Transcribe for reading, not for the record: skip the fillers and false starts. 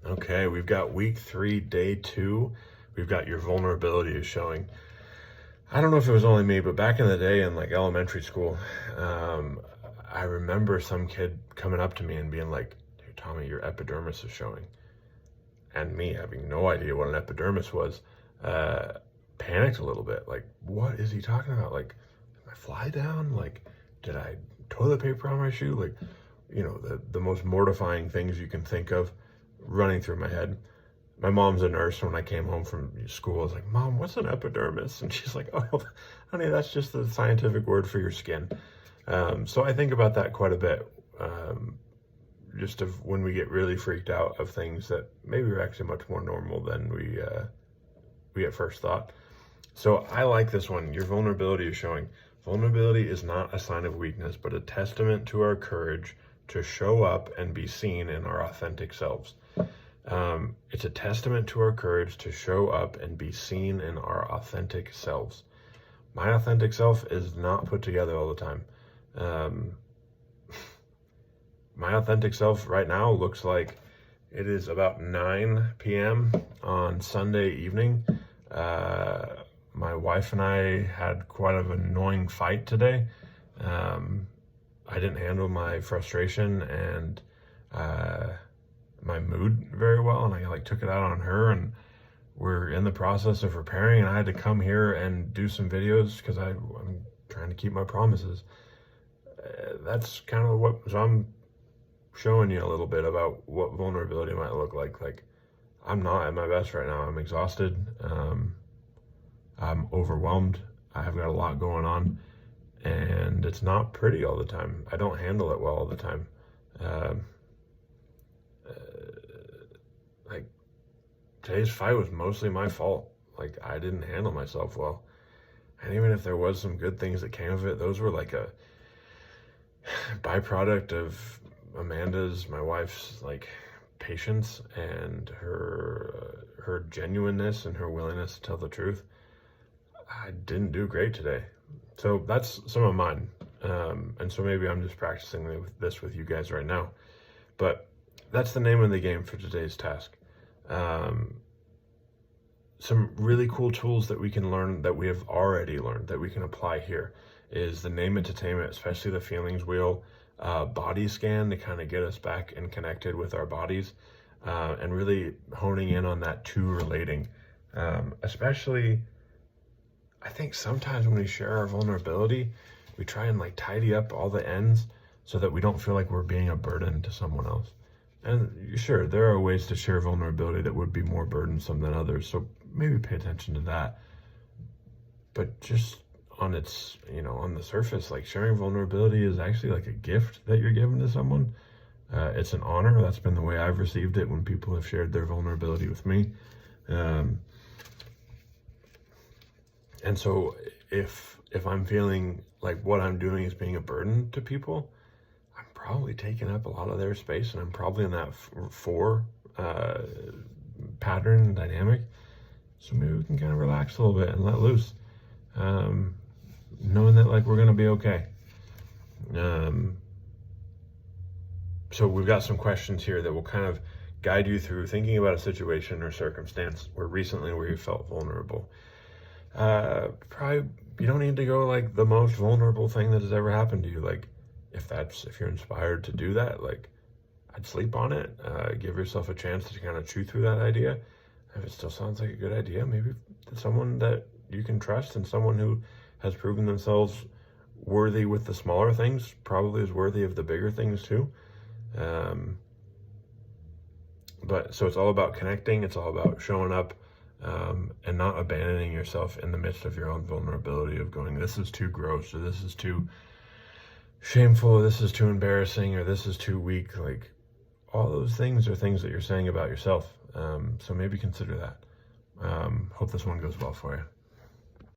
Okay, we've got week 3, day 2. We've got your vulnerability is showing. I don't know if it was only me, but back in the day in like elementary school, um, I remember some kid coming up to me and being like, "Hey, Tommy, your epidermis is showing." And me having no idea what an epidermis was, uh, panicked a little bit. Like, what is he talking about? Like, did my fly down? Like, did I toilet paper on my shoe? Like, the most mortifying things you can think of running through my head. My mom's a nurse. When I came home from school, I was like, "Mom, what's an epidermis?" And she's like, "Oh, honey, that's just the scientific word for your skin." So I think about that quite a bit, just of when we get really freaked out of things that maybe are actually much more normal than we at first thought. So I like this one. Your vulnerability is showing. Vulnerability is not a sign of weakness, but a testament to our courage to show up and be seen in our authentic selves. It's a testament to our courage to show up and be seen in our authentic selves. My authentic self is not put together all the time. Um, my authentic self right now looks like it is about 9 p.m. on Sunday evening. My wife and I had quite an annoying fight today. I didn't handle my frustration and my mood very well, and I like took it out on her, and we're in the process of repairing, and I had to come here and do some videos because I'm trying to keep my promises. That's kind of so I'm showing you a little bit about what vulnerability might look like. Like, I'm not at my best right now. I'm exhausted. I'm overwhelmed. I have got a lot going on, and it's not pretty all the time. I don't handle it well all the time. Like, today's fight was mostly my fault. Like, I didn't handle myself well. And even if there was some good things that came of it, those were like a byproduct of my wife's, like, patience and her genuineness and her willingness to tell the truth. I didn't do great today. So that's some of mine. And so maybe I'm just practicing this with you guys right now. But that's the name of the game for today's task. Some really cool tools that we can learn, that we have already learned, that we can apply here, is the name it to tame it, especially the feelings wheel, body scan to kind of get us back and connected with our bodies, and really honing in on that to relating. Especially, I think sometimes when we share our vulnerability, we try and like tidy up all the ends so that we don't feel like we're being a burden to someone else. And sure, there are ways to share vulnerability that would be more burdensome than others, so maybe pay attention to that. But just on on the surface, like, sharing vulnerability is actually like a gift that you're giving to someone. It's an honor. That's been the way I've received it when people have shared their vulnerability with me. And so if I'm feeling like what I'm doing is being a burden to people, I'm probably taking up a lot of their space, and I'm probably in that four pattern dynamic. So maybe we can kind of relax a little bit and let loose, knowing that, like, we're gonna be okay. So we've got some questions here that will kind of guide you through thinking about a situation or circumstance where you felt vulnerable. Probably you don't need to go like the most vulnerable thing that has ever happened to you. Like, if you're inspired to do that, like, I'd sleep on it. Give yourself a chance to kind of chew through that idea. If it still sounds like a good idea, maybe someone that you can trust and someone who has proven themselves worthy with the smaller things probably is worthy of the bigger things too. But so it's all about connecting. It's all about showing up, and not abandoning yourself in the midst of your own vulnerability of going, this is too gross, or this is too shameful, or this is too embarrassing, or this is too weak. Like, all those things are things that you're saying about yourself. So maybe consider that. Hope this one goes well for you.